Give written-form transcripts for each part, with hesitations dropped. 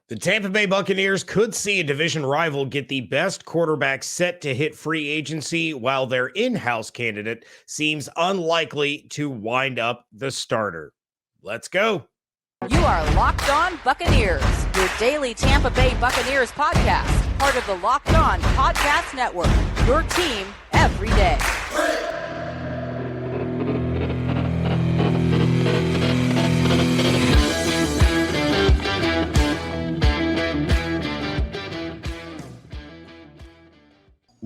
The Tampa Bay Buccaneers could see a division rival get the best quarterback set to hit free agency, while their in-house candidate seems unlikely to wind up the starter. Let's go. You are Locked On Buccaneers, your daily Tampa Bay Buccaneers podcast, part of the Locked On Podcast Network, your team every day.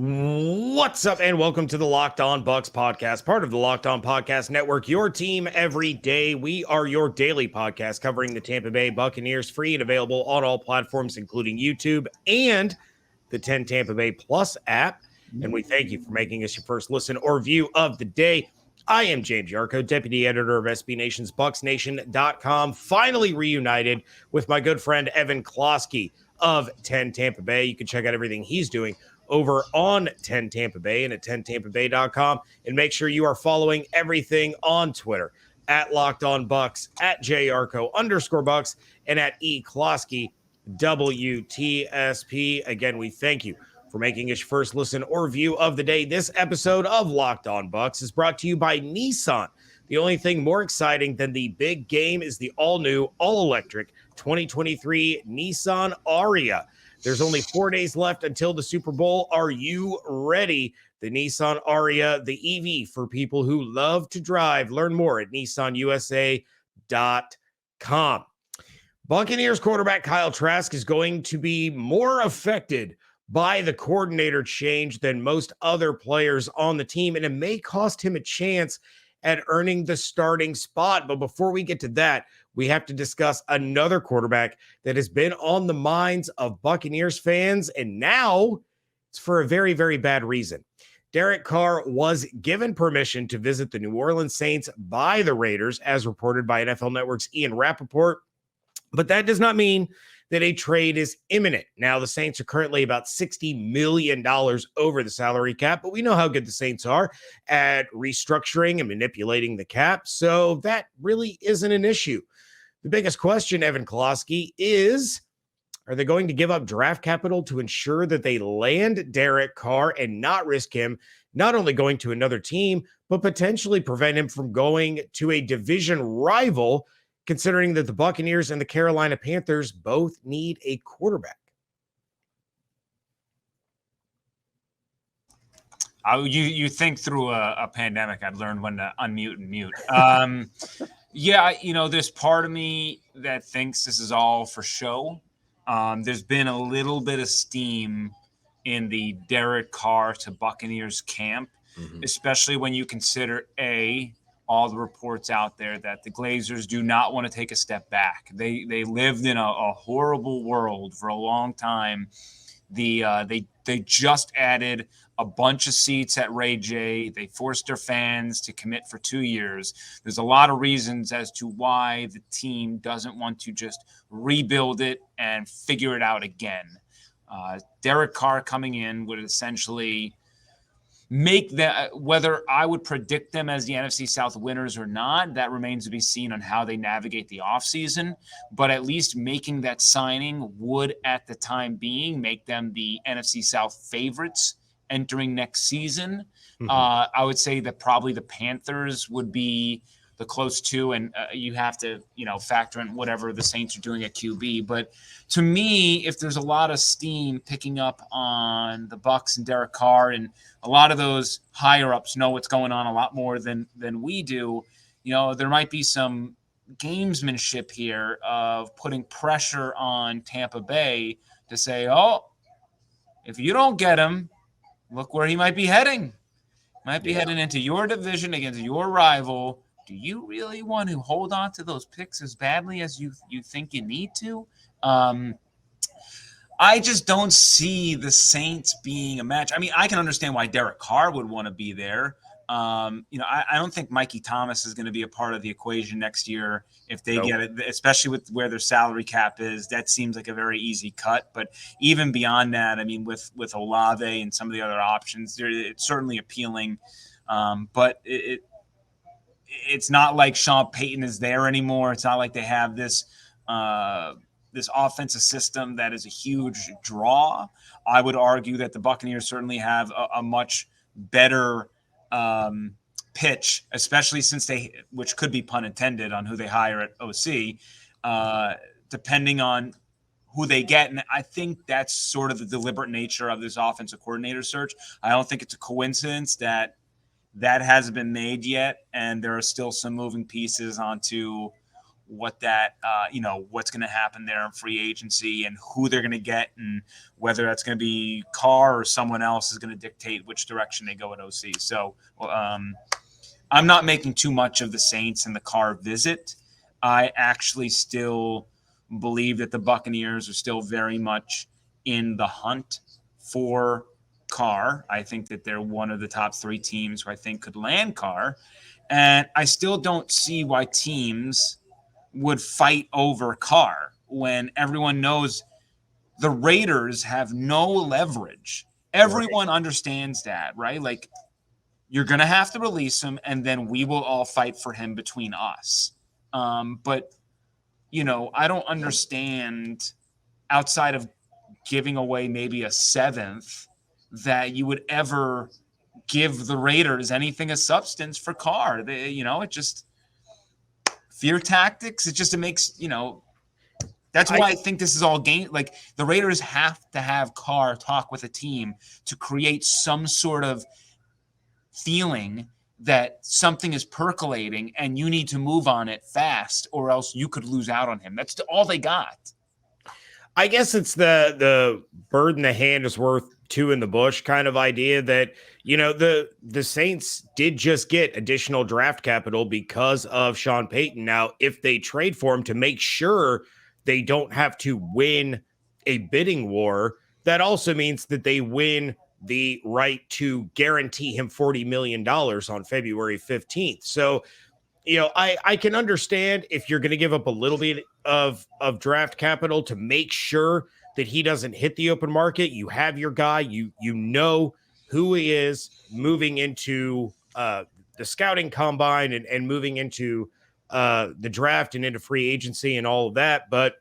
What's up, and welcome to the Locked On Bucs podcast, part of the Locked On Podcast Network, your team every day. We are your daily podcast covering the Tampa Bay Buccaneers, free and available on all platforms, including YouTube and the 10 Tampa Bay Plus app. And we thank you for making us your first listen or view of the day. I am James Yarcho, deputy editor of SB Nation's BucsNation.com, finally reunited with my good friend Evan Klosky of 10 Tampa Bay. You can check out everything he's doing over on 10 Tampa Bay and at 10tampabay.com. And make sure you are following everything on Twitter at Locked On Bucs, at JYarcho_Bucs, and at eKlosky WTSP. Again, we thank you for making us your first listen or view of the day. This episode of Locked On Bucs is brought to you by Nissan. The only thing more exciting than the big game is the all-new, all-electric 2023 Nissan Ariya. There's only 4 days left until the Super Bowl. Are you ready? The Nissan Ariya, the EV for people who love to drive. Learn more at nissanusa.com. Buccaneers quarterback Kyle Trask is going to be more affected by the coordinator change than most other players on the team, and it may cost him a chance at earning the starting spot. But before we get to that, we have to discuss another quarterback that has been on the minds of Buccaneers fans, and now it's for a very, very bad reason. Derek Carr was given permission to visit the New Orleans Saints by the Raiders, as reported by NFL Network's Ian Rapoport, but that does not mean that a trade is imminent. Now, the Saints are currently about $60 million over the salary cap, but we know how good the Saints are at restructuring and manipulating the cap, so that really isn't an issue. The biggest question, Evan Klosky, is, are they going to give up draft capital to ensure that they land Derek Carr and not risk him not only going to another team, but potentially prevent him from going to a division rival, considering that the Buccaneers and the Carolina Panthers both need a quarterback? You think through a pandemic, I'd learned when to unmute and mute. Yeah, there's part of me that thinks this is all for show. There's been a little bit of steam in the Derek Carr to Buccaneers camp, especially when you consider, all the reports out there that the Glazers do not want to take a step back. They lived in a horrible world for a long time. They just added a bunch of seats at Ray J. They forced their fans to commit for 2 years. There's a lot of reasons as to why the team doesn't want to just rebuild it and figure it out again. Derek Carr coming in would essentially make that, whether I would predict them as the NFC South winners or not, that remains to be seen on how they navigate the offseason. But at least making that signing would, at the time being, make them the NFC South favorites entering next season. I would say that probably the Panthers would be the close to, and you have to, factor in whatever the Saints are doing at QB. But to me, if there's a lot of steam picking up on the Bucs and Derek Carr, and a lot of those higher ups know what's going on a lot more than we do, there might be some gamesmanship here of putting pressure on Tampa Bay to say, if you don't get him, look where he might be heading. Might be heading into your division against your rival. Do you really want to hold on to those picks as badly as you think you need to? I just don't see the Saints being a match. I mean, I can understand why Derek Carr would want to be there. I don't think Mikey Thomas is going to be a part of the equation next year if they get it, especially with where their salary cap is. That seems like a very easy cut. But even beyond that, I mean, with Olave and some of the other options, it's certainly appealing. But it's not like Sean Payton is there anymore. It's not like they have this this offensive system that is a huge draw. I would argue that the Buccaneers certainly have a much better pitch, especially since which could be pun intended on who they hire at OC, depending on who they get. And I think that's sort of the deliberate nature of this offensive coordinator search. I don't think it's a coincidence that hasn't been made yet, and there are still some moving pieces onto what that, what's going to happen there in free agency and who they're going to get, and whether that's going to be Carr or someone else is going to dictate which direction they go at OC. So I'm not making too much of the Saints and the Carr visit. I actually still believe that the Buccaneers are still very much in the hunt for Carr. I think that they're one of the top 3 teams who I think could land Carr. And I still don't see why teams would fight over Carr when everyone knows the Raiders have no leverage. Everyone understands that, right? Like, you're going to have to release him, and then we will all fight for him between us. But I don't understand, outside of giving away maybe a 7th, that you would ever give the Raiders anything of substance for Carr. It just fear tactics. It makes, that's why I think this is all game. Like, the Raiders have to have Carr talk with a team to create some sort of feeling that something is percolating and you need to move on it fast, or else you could lose out on him. That's all they got. I guess it's the bird in the hand is worth 2 in the bush kind of idea that, the Saints did just get additional draft capital because of Sean Payton. Now, if they trade for him to make sure they don't have to win a bidding war, that also means that they win the right to guarantee him $40 million on February 15th. So, I can understand if you're going to give up a little bit of draft capital to make sure that he doesn't hit the open market. You have your guy, you know who he is moving into the scouting combine and moving into the draft and into free agency and all of that. But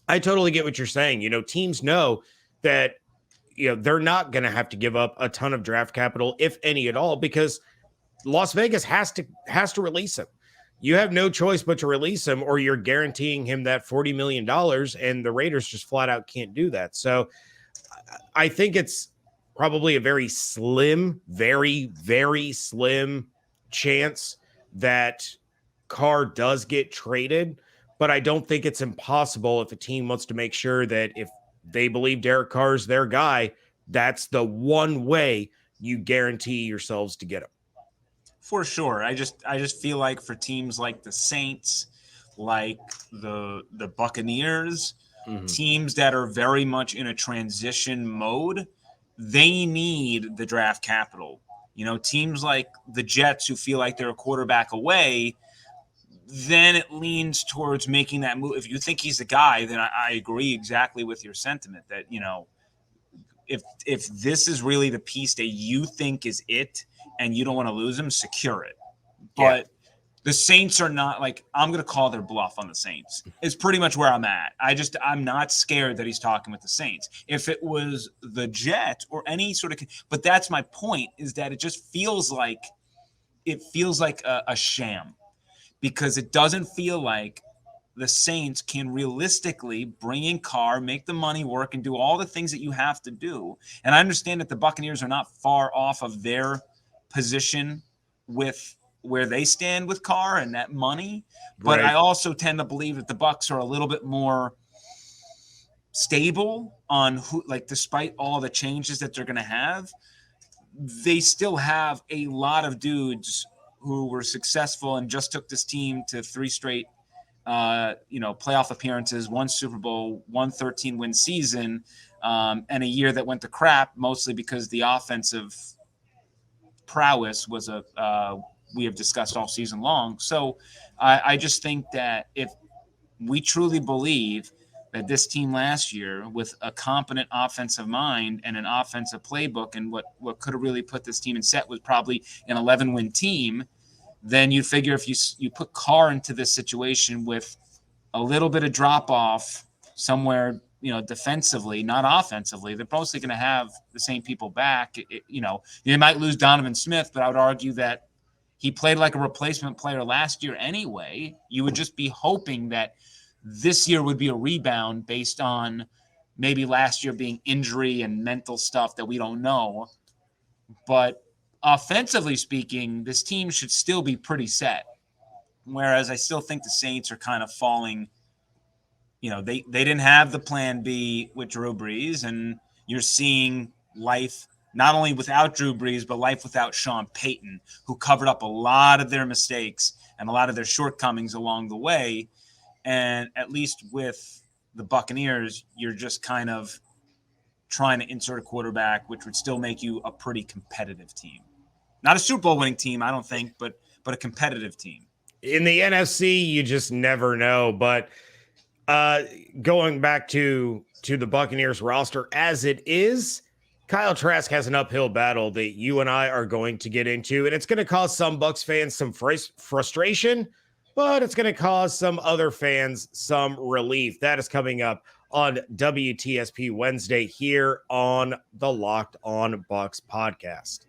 I totally get what you're saying. Teams know that they're not going to have to give up a ton of draft capital, if any at all, because Las Vegas has to release him. You have no choice but to release him, or you're guaranteeing him that $40 million, and the Raiders just flat out can't do that. So I think it's probably a very slim, very, very slim chance that Carr does get traded, but I don't think it's impossible if a team wants to make sure that if they believe Derek Carr is their guy, that's the one way you guarantee yourselves to get him. For sure. I just feel like for teams like the Saints, like the Buccaneers, teams that are very much in a transition mode, they need the draft capital. Teams like the Jets, who feel like they're a quarterback away, then it leans towards making that move. If you think he's the guy, then I agree exactly with your sentiment that, if this is really the piece that you think is it and you don't want to lose him, secure it. But the Saints are not like, I'm going to call their bluff on the Saints. It's pretty much where I'm at. I'm not scared that he's talking with the Saints. If it was the Jets or any sort of, but that's my point, is that it just feels like a sham, because it doesn't feel like the Saints can realistically bring in Carr, make the money work, and do all the things that you have to do. And I understand that the Buccaneers are not far off of their position with where they stand with Carr and that money. But I also tend to believe that the Bucs are a little bit more stable on who, like, despite all the changes that they're going to have, they still have a lot of dudes who were successful and just took this team to 3 straight playoff appearances, 1 Super Bowl, 1 13-win season, and a year that went to crap, mostly because the offensive prowess was we have discussed all season long. So I just think that if we truly believe that this team last year, with a competent offensive mind and an offensive playbook, and what could have really put this team in set was probably an 11-win team, then you figure if you put Carr into this situation with a little bit of drop-off, somewhere, defensively, not offensively. They're mostly going to have the same people back. They might lose Donovan Smith, but I would argue that he played like a replacement player last year anyway. You would just be hoping that this year would be a rebound based on maybe last year being injury and mental stuff that we don't know. But offensively speaking, this team should still be pretty set. Whereas I still think the Saints are kind of falling. They didn't have the plan B with Drew Brees, and you're seeing life not only without Drew Brees, but life without Sean Payton, who covered up a lot of their mistakes and a lot of their shortcomings along the way. And at least with the Buccaneers, you're just kind of trying to insert a quarterback, which would still make you a pretty competitive team. Not a Super Bowl winning team, I don't think, but a competitive team. In the NFC, you just never know. But going back to the Buccaneers roster as it is, Kyle Trask has an uphill battle that you and I are going to get into, and it's going to cause some Bucs fans some frustration, but it's going to cause some other fans some relief. That is coming up on WTSP Wednesday here on the Locked On Bucs podcast.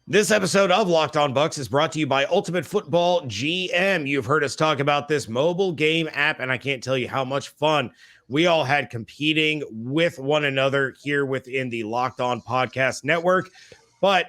This episode of Locked On Bucs is brought to you by Ultimate Football GM. You've heard us talk about this mobile game app, and I can't tell you how much fun we all had competing with one another here within the Locked On Podcast Network. But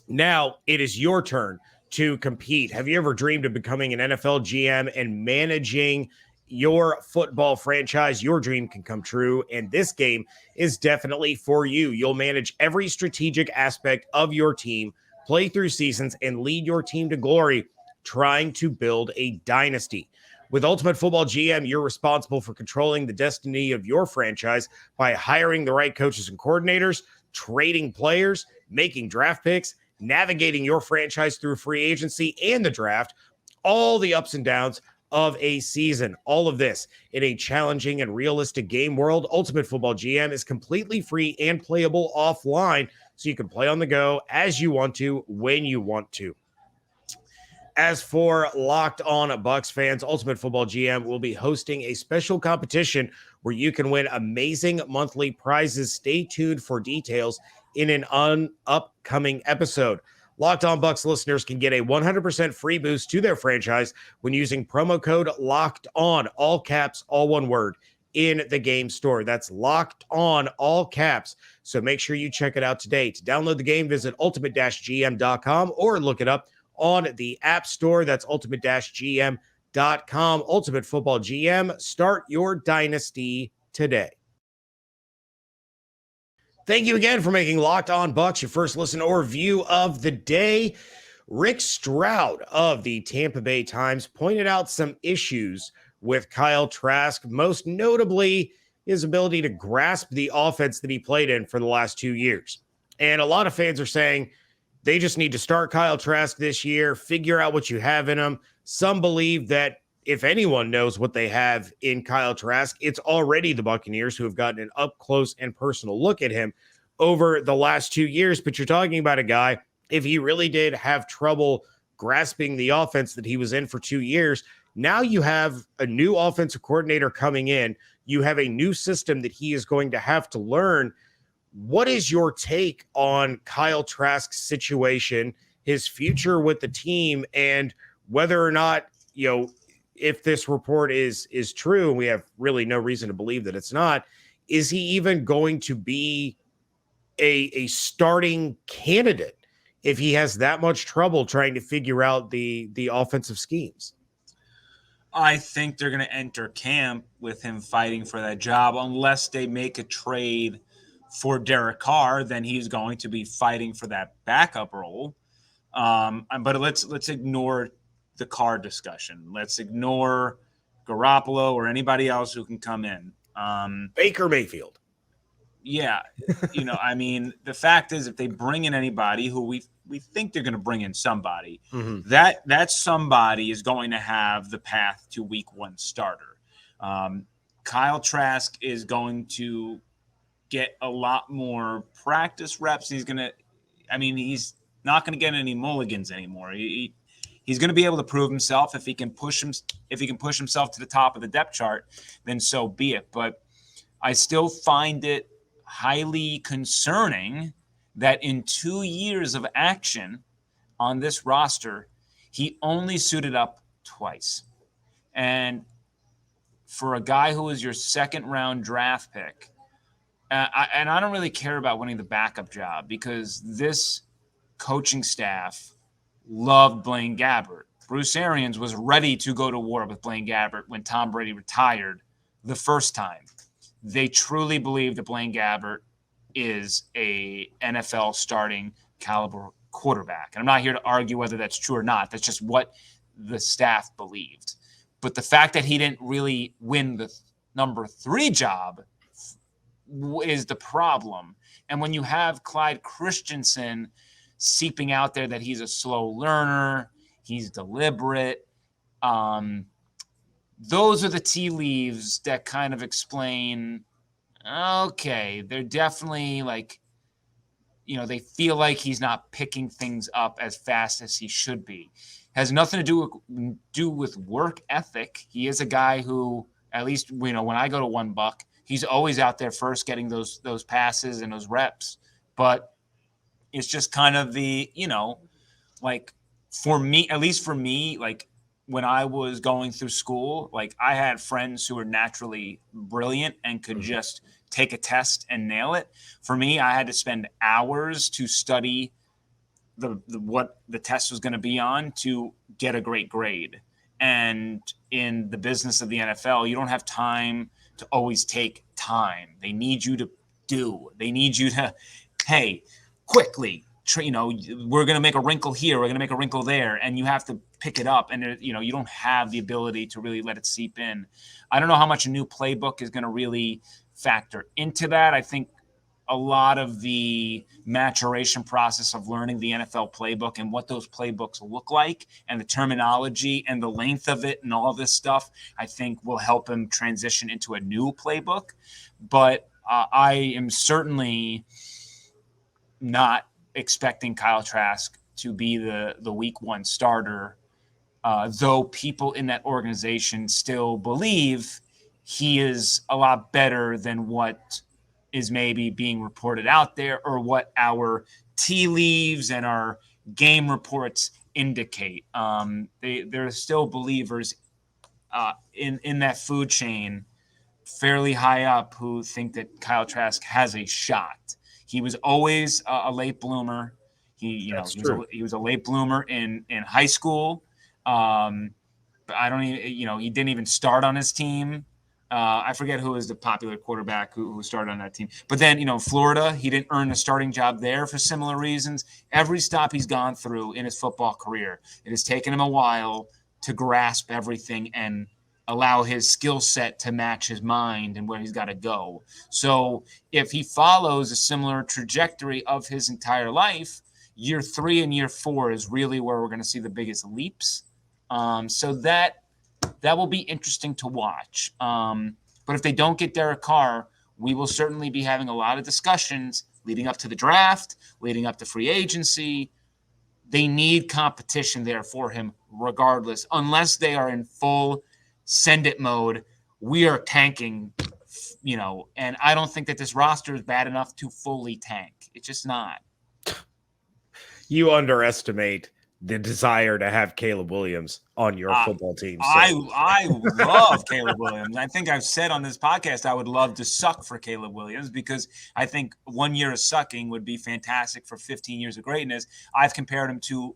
now it is your turn to compete. Have you ever dreamed of becoming an NFL GM and managing your football franchise? Your dream can come true, and this game is definitely for you. You'll manage every strategic aspect of your team, play through seasons, and lead your team to glory, trying to build a dynasty. With Ultimate Football GM, you're responsible for controlling the destiny of your franchise by hiring the right coaches and coordinators, trading players, making draft picks, navigating your franchise through free agency and the draft, all the ups and downs of a season. All of this in a challenging and realistic game world. Ultimate Football GM is completely free and playable offline, so you can play on the go as you want to, when you want to. As for Locked On Bucs fans, Ultimate Football GM will be hosting a special competition where you can win amazing monthly prizes. Stay tuned for details in an upcoming episode. Locked On Bucs listeners can get a 100% free boost to their franchise when using promo code Locked On, all caps, all one word, in the game store. That's Locked On, all caps. So make sure you check it out today. To download the game, visit ultimate-gm.com or look it up on the App Store. That's ultimate-gm.com. Ultimate Football GM. Start your dynasty today. Thank you again for making Locked On Bucs your first listen or view of the day. Rick Stroud of the Tampa Bay Times pointed out some issues with Kyle Trask, most notably his ability to grasp the offense that he played in for the last 2 years. And a lot of fans are saying they just need to start Kyle Trask this year, figure out what you have in him. Some believe that if anyone knows what they have in Kyle Trask, it's already the Buccaneers, who have gotten an up-close and personal look at him over the last 2 years. But you're talking about a guy, if he really did have trouble grasping the offense that he was in for 2 years, now you have a new offensive coordinator coming in. You have a new system that he is going to have to learn. What is your take on Kyle Trask's situation, his future with the team, and whether or not, if this report is true, and we have really no reason to believe that it's not, is he even going to be a starting candidate if he has that much trouble trying to figure out the offensive schemes? I think they're going to enter camp with him fighting for that job unless they make a trade for Derek Carr. Then he's going to be fighting for that backup role. But let's ignore the Carr discussion. Let's ignore Garoppolo or anybody else who can come in. Baker Mayfield. Yeah. The fact is, if they bring in anybody who we think they're going to bring in somebody, that somebody is going to have the path to week 1 starter. Kyle Trask is going to get a lot more practice reps. He's not going to get any mulligans anymore. He's going to be able to prove himself. If he can push himself to the top of the depth chart, then so be it. But I still find it highly concerning that in 2 years of action on this roster, he only suited up twice. And for a guy who was your second-round draft pick, and I don't really care about winning the backup job because this coaching staff loved Blaine Gabbert. Bruce Arians was ready to go to war with Blaine Gabbert when Tom Brady retired the first time. They truly believe that Blaine Gabbert is a NFL starting caliber quarterback. And I'm not here to argue whether that's true or not. That's just what the staff believed. But the fact that he didn't really win the number 3 job is the problem. And when you have Clyde Christensen seeping out there that he's a slow learner, he's deliberate, those are the tea leaves that kind of explain, okay, they're definitely like, they feel like he's not picking things up as fast as he should be. Has nothing to do with work ethic. He is a guy who, at least, when I go to One Buck, he's always out there first getting those passes and those reps. But it's just kind of the, like for me, at least for me, like when I was going through school, like I had friends who were naturally brilliant and could just take a test and nail it. For me, I had to spend hours to study what the test was going to be on to get a great grade. And in the business of the NFL, you don't have time to always take time. They need you to do. They need you to, hey, quickly, we're going to make a wrinkle here. We're going to make a wrinkle there. And you have to pick it up. And, you don't have the ability to really let it seep in. I don't know how much a new playbook is going to really factor into that. I think a lot of the maturation process of learning the NFL playbook and what those playbooks look like and the terminology and the length of it and all this stuff, I think will help him transition into a new playbook. But I am certainly not expecting Kyle Trask to be the week 1 starter, though people in that organization still believe he is a lot better than what is maybe being reported out there or what our tea leaves and our game reports indicate. There are still believers in that food chain fairly high up who think that Kyle Trask has a shot. He was always a late bloomer. He was a late bloomer in high school. But I don't even, he didn't even start on his team. I forget who was the popular quarterback who started on that team. But then, Florida, he didn't earn a starting job there for similar reasons. Every stop he's gone through in his football career, it has taken him a while to grasp everything and allow his skill set to match his mind and where he's got to go. So if he follows a similar trajectory of his entire life, year 3 and year 4 is really where we're going to see the biggest leaps. So that will be interesting to watch. But if they don't get Derek Carr, we will certainly be having a lot of discussions leading up to the draft, leading up to free agency. They need competition there for him regardless, unless they are in full send it mode. We are tanking, and I don't think that this roster is bad enough to fully tank. It's just not. You underestimate the desire to have Caleb Williams on your football team. So. I love Caleb Williams. I think I've said on this podcast I would love to suck for Caleb Williams because I think 1 year of sucking would be fantastic for 15 years of greatness. I've compared him to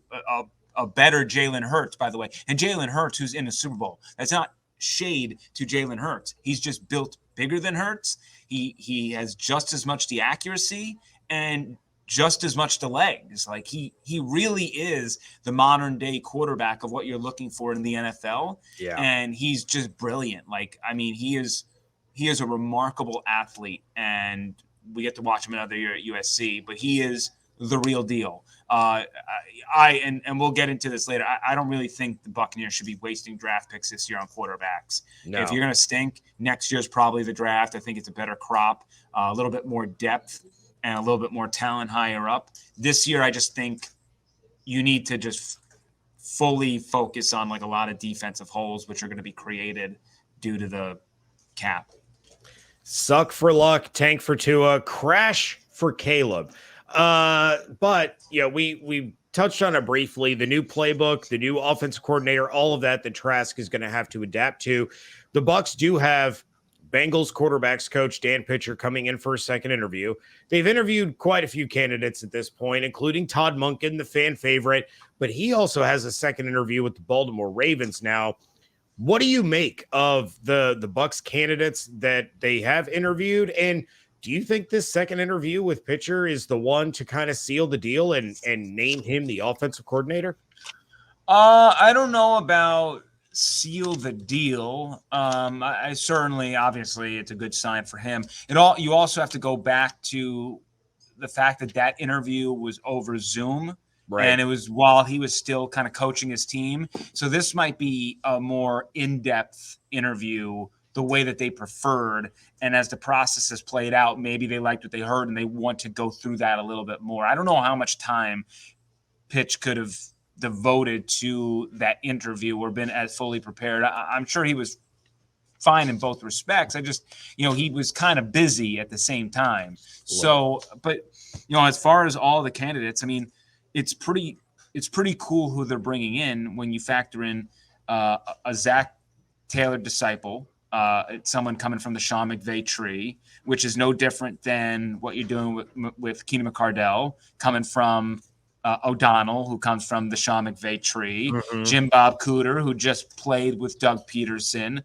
a better Jalen Hurts, by the way. And Jalen Hurts, who's in the Super Bowl. That's not shade to Jalen Hurts. He's just built bigger than Hurts. He has just as much the accuracy and just as much the legs. Like he really is the modern day quarterback of what you're looking for in the NFL. Yeah. And he's just brilliant. Like, I mean, he is a remarkable athlete, and we get to watch him another year at USC, but he is the real deal. And we'll get into this later. I don't really think the Buccaneers should be wasting draft picks this year on quarterbacks. No. If you're going to stink, next year's probably the draft. I think it's a better crop, a little bit more depth, and a little bit more talent higher up. This year, I just think you need to just fully focus on like a lot of defensive holes, which are going to be created due to the cap. Suck for Luck, tank for Tua, crash for Caleb. But we touched on it briefly. The new playbook, the new offensive coordinator, all of that Trask is going to have to adapt to. The Bucs do have Bengals quarterbacks coach Dan Pitcher coming in for a second interview. They've interviewed quite a few candidates at this point, including Todd Monken, the fan favorite, but he also has a second interview with the Baltimore Ravens now. What do you make of the Bucs candidates that they have interviewed? And do you think this second interview with Pitcher is the one to kind of seal the deal and name him the offensive coordinator? I don't know about seal the deal. I certainly, obviously, it's a good sign for him. You also have to go back to the fact that interview was over Zoom. Right. And it was while he was still kind of coaching his team. So this might be a more in-depth interview, the way that they preferred. And as the process has played out, maybe they liked what they heard and they want to go through that a little bit more. I don't know how much time Pitch could have devoted to that interview or been as fully prepared. I'm sure he was fine in both respects. I just, he was kind of busy at the same time. So, but, as far as all the candidates, I mean, it's pretty cool who they're bringing in when you factor in a Zach Taylor disciple, someone coming from the Sean McVay tree, which is no different than what you're doing with Keenan McCardell, coming from O'Donnell, who comes from the Sean McVay tree, Jim Bob Cooter, who just played with Doug Peterson,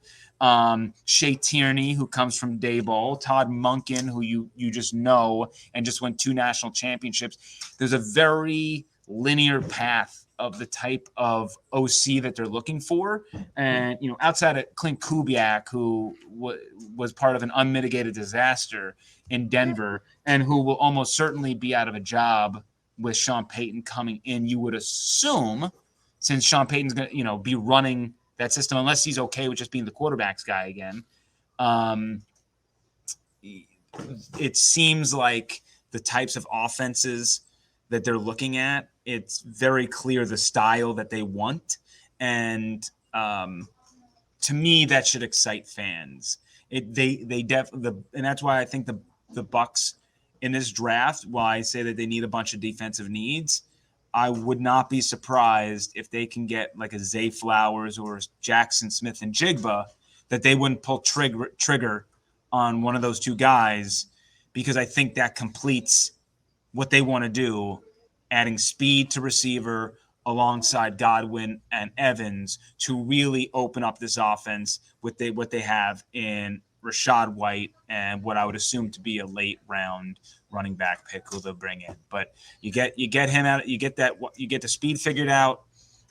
Shea Tierney, who comes from Daboll, Todd Monken, who you just know and just won 2 national championships. There's a very linear path of the type of OC that they're looking for. And, outside of Clint Kubiak, who was part of an unmitigated disaster in Denver and who will almost certainly be out of a job with Sean Payton coming in, you would assume, since Sean Payton's going to, be running that system, unless he's okay with just being the quarterbacks guy again. It seems like the types of offenses that they're looking at, it's very clear the style that they want. And to me, that should excite fans. And that's why I think the Bucs in this draft, while I say that they need a bunch of defensive needs, I would not be surprised if they can get like a Zay Flowers or Jackson Smith and Jigba, that they wouldn't pull trigger on one of those two guys, because I think that completes what they want to do, adding speed to receiver alongside Godwin and Evans to really open up this offense with what they have in Rashad White and what I would assume to be a late round running back pick who they'll bring in. But you get him out, you get the speed figured out,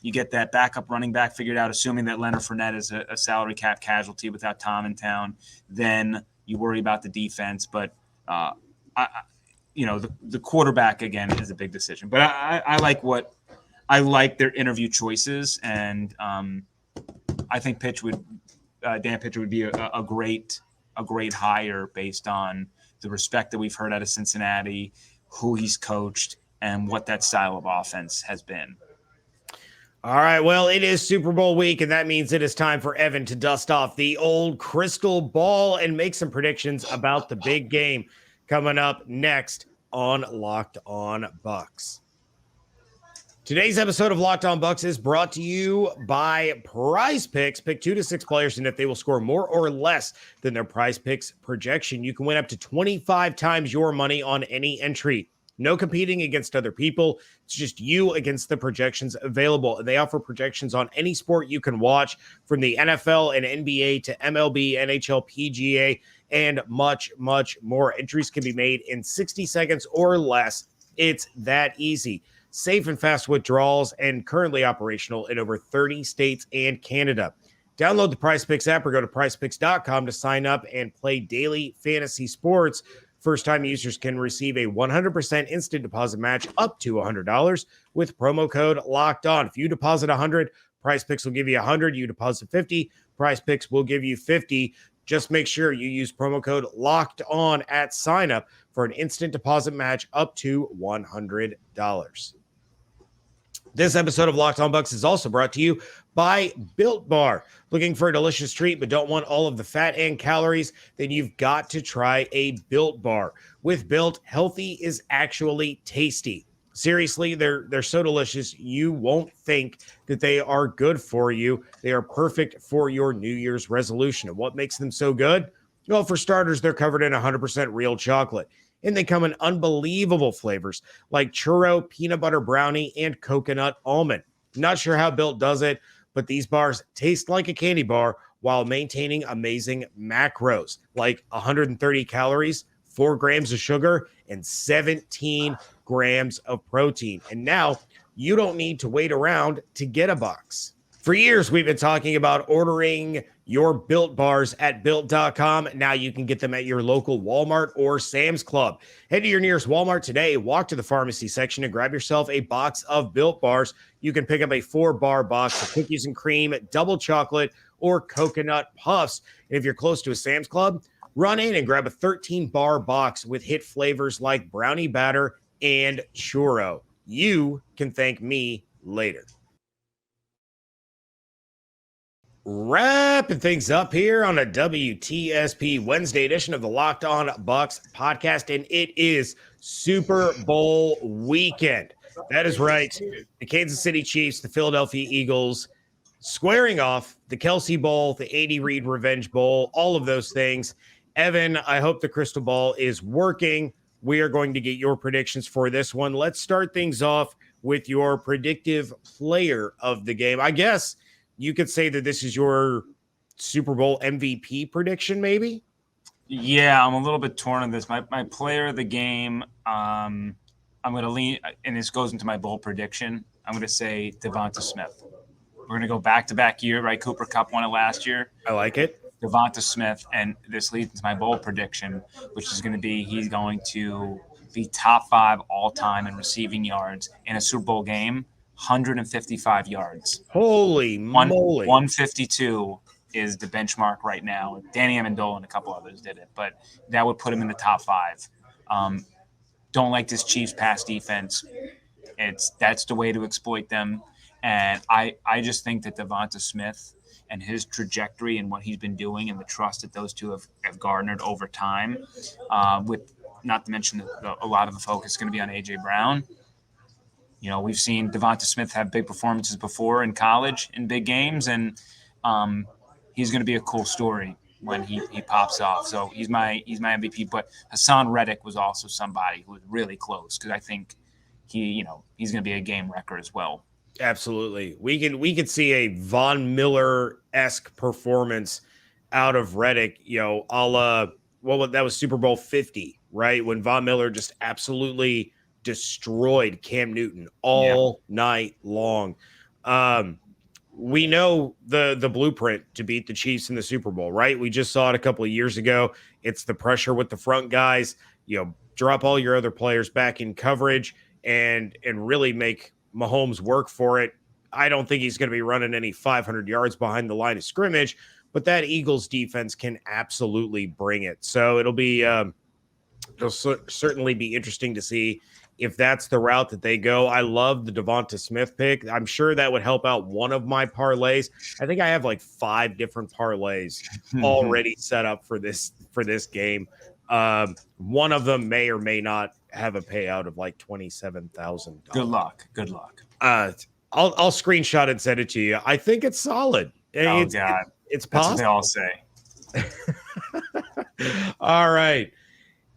you get that backup running back figured out, assuming that Leonard Fournette is a salary cap casualty without Tom in town, then you worry about the defense. But the quarterback again is a big decision. But I like their interview choices, and I think Dan Pitcher would be a great hire based on the respect that we've heard out of Cincinnati, who he's coached, and what that style of offense has been. All right, well, it is Super Bowl week, and that means it is time for Evan to dust off the old crystal ball and make some predictions about the big game coming up next on Locked On Bucs. Today's episode of Locked On Bucs is brought to you by Prize Picks. Pick 2 to 6 players, and if they will score more or less than their Prize Picks projection, you can win up to 25 times your money on any entry. No competing against other people. It's just you against the projections available. They offer projections on any sport you can watch, from the NFL and NBA to MLB, NHL, PGA, and much, much more. Entries can be made in 60 seconds or less. It's that easy. Safe and fast withdrawals, and currently operational in over 30 states and Canada. Download the PrizePicks app or go to prizepicks.com to sign up and play daily fantasy sports. First-time users can receive a 100% instant deposit match up to $100 with promo code Locked On. If you deposit $100, PrizePicks will give you $100. You deposit $50, PrizePicks will give you $50. Just make sure you use promo code Locked On at sign up for an instant deposit match up to $100. This episode of Locked On Bucs is also brought to you by Built Bar. Looking for a delicious treat but don't want all of the fat and calories? Then you've got to try a Built Bar. With Built, healthy is actually tasty. Seriously, they're so delicious, you won't think that they are good for you. They are perfect for your New Year's resolution. And what makes them so good? Well, for starters, they're covered in 100% real chocolate. And they come in unbelievable flavors like churro, peanut butter brownie, and coconut almond. Not sure how Built does it, but these bars taste like a candy bar while maintaining amazing macros like 130 calories, 4 grams of sugar, and 17 grams of protein. And now you don't need to wait around to get a box. For years, we've been talking about ordering your Built Bars at Built.com. Now you can get them at your local Walmart or Sam's Club. Head to your nearest Walmart today, walk to the pharmacy section, and grab yourself a box of Built Bars. You can pick up a 4-bar box of cookies and cream, double chocolate, or coconut puffs. And if you're close to a Sam's Club, run in and grab a 13-bar box with hit flavors like brownie batter and churro. You can thank me later. Wrapping things up here on a WTSP Wednesday edition of the Locked On Bucs podcast, and it is Super Bowl weekend. That is right. The Kansas City Chiefs, the Philadelphia Eagles, squaring off the Kelsey Bowl, the Andy Reid Revenge Bowl, all of those things. Evan, I hope the crystal ball is working. We are going to get your predictions for this one. Let's start things off with your predictive player of the game. I guess you could say that this is your Super Bowl MVP prediction, maybe? Yeah, I'm a little bit torn on this. My player of the game, I'm going to lean, and this goes into my bold prediction. I'm going to say Devonta Smith. We're going to go back-to-back year, right? Cooper Kupp won it last year. I like it. Devonta Smith, and this leads into my bold prediction, which is going to be he's going to be top 5 all-time in receiving yards in a Super Bowl game. 155 yards. Holy moly. 152 is the benchmark right now. Danny Amendola and a couple others did it, but that would put him in the top 5. Don't like this Chiefs pass defense. That's the way to exploit them. And I just think that Devonta Smith and his trajectory and what he's been doing and the trust that those two have garnered over time, with not to mention a lot of the focus is going to be on A.J. Brown. You know, we've seen Devonta Smith have big performances before in college in big games, and he's going to be a cool story when he pops off. So he's my MVP. But Hassan Reddick was also somebody who was really close because I think he's going to be a game wrecker as well. Absolutely. We could see a Von Miller-esque performance out of Reddick, that was Super Bowl 50, right? When Von Miller just absolutely destroyed Cam Newton all night long. We know the blueprint to beat the Chiefs in the Super Bowl, right? We just saw it a couple of years ago. It's the pressure with the front guys, drop all your other players back in coverage and really make Mahomes work for it. I don't think he's going to be running any 500 yards behind the line of scrimmage, but that Eagles defense can absolutely bring it. So it'll certainly be interesting to see if that's the route that they go. I love the Devonta Smith pick. I'm sure that would help out one of my parlays. I think I have like 5 different parlays already set up for this game. One of them may or may not have a payout of like $27,000. Good luck. I'll screenshot and send it to you. I think it's solid. God, it's possible. That's what they all say. All right,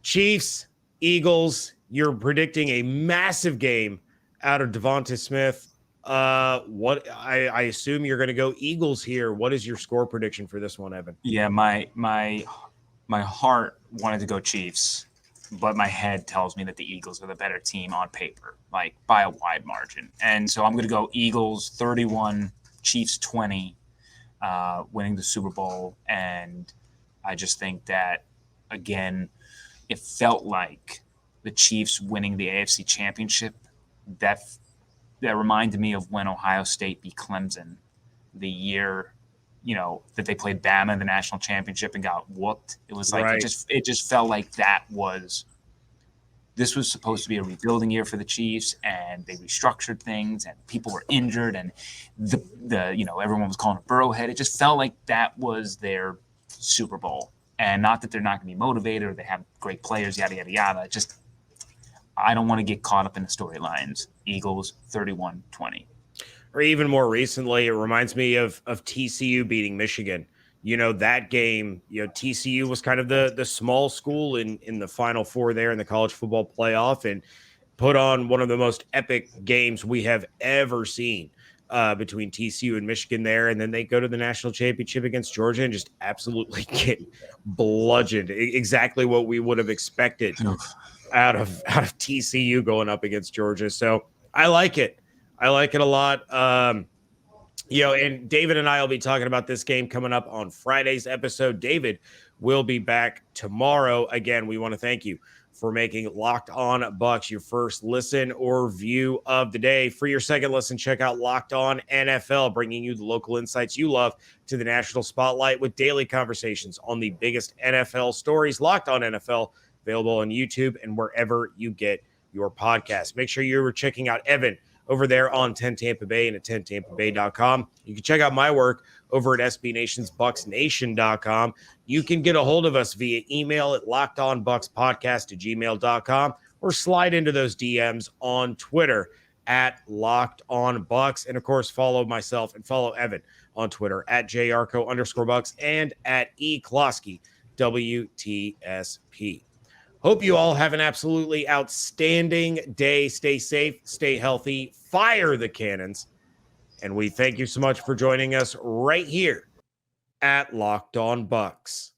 Chiefs, Eagles. You're predicting a massive game out of Devonta Smith. What I assume you're going to go Eagles here. What is your score prediction for this one, Evan? Yeah, my heart wanted to go Chiefs, but my head tells me that the Eagles are the better team on paper, like by a wide margin. And so I'm going to go Eagles 31, Chiefs 20, winning the Super Bowl. And I just think that, again, it felt like the Chiefs winning the AFC Championship, that reminded me of when Ohio State beat Clemson the year, that they played Bama in the national championship and got whooped. It was like, right. it just felt like that was this was supposed to be a rebuilding year for the Chiefs, and they restructured things, and people were injured, and the everyone was calling it Burrowhead. It just felt like that was their Super Bowl, and not that they're not going to be motivated or they have great players, yada yada yada. Just I don't want to get caught up in the storylines. Eagles 31-20. Or even more recently, it reminds me of TCU beating Michigan. That game, TCU was kind of the small school in the Final Four there in the college football playoff, and put on one of the most epic games we have ever seen between TCU and Michigan there. And then they go to the national championship against Georgia and just absolutely get bludgeoned. Exactly what we would have expected out of TCU going up against Georgia. So I like it. I like it a lot. And David and I will be talking about this game coming up on Friday's episode. David will be back tomorrow. Again, we want to thank you for making Locked On Bucs your first listen or view of the day. For your second listen, check out Locked On NFL, bringing you the local insights you love to the national spotlight with daily conversations on the biggest NFL stories. Locked On NFL, available on YouTube and wherever you get your podcast. Make sure you're checking out Evan over there on 10 Tampa Bay and at 10tampabay.com. You can check out my work over at SBNationsBucksNation.com. You can get a hold of us via email at LockedOnBucksPodcast@gmail.com or slide into those DMs on Twitter at LockedOnBucks. And, of course, follow myself and follow Evan on Twitter at JYarko_Bucks and at eKlosky, WTSP. Hope you all have an absolutely outstanding day. Stay safe, stay healthy, fire the cannons. And we thank you so much for joining us right here at Locked On Bucs.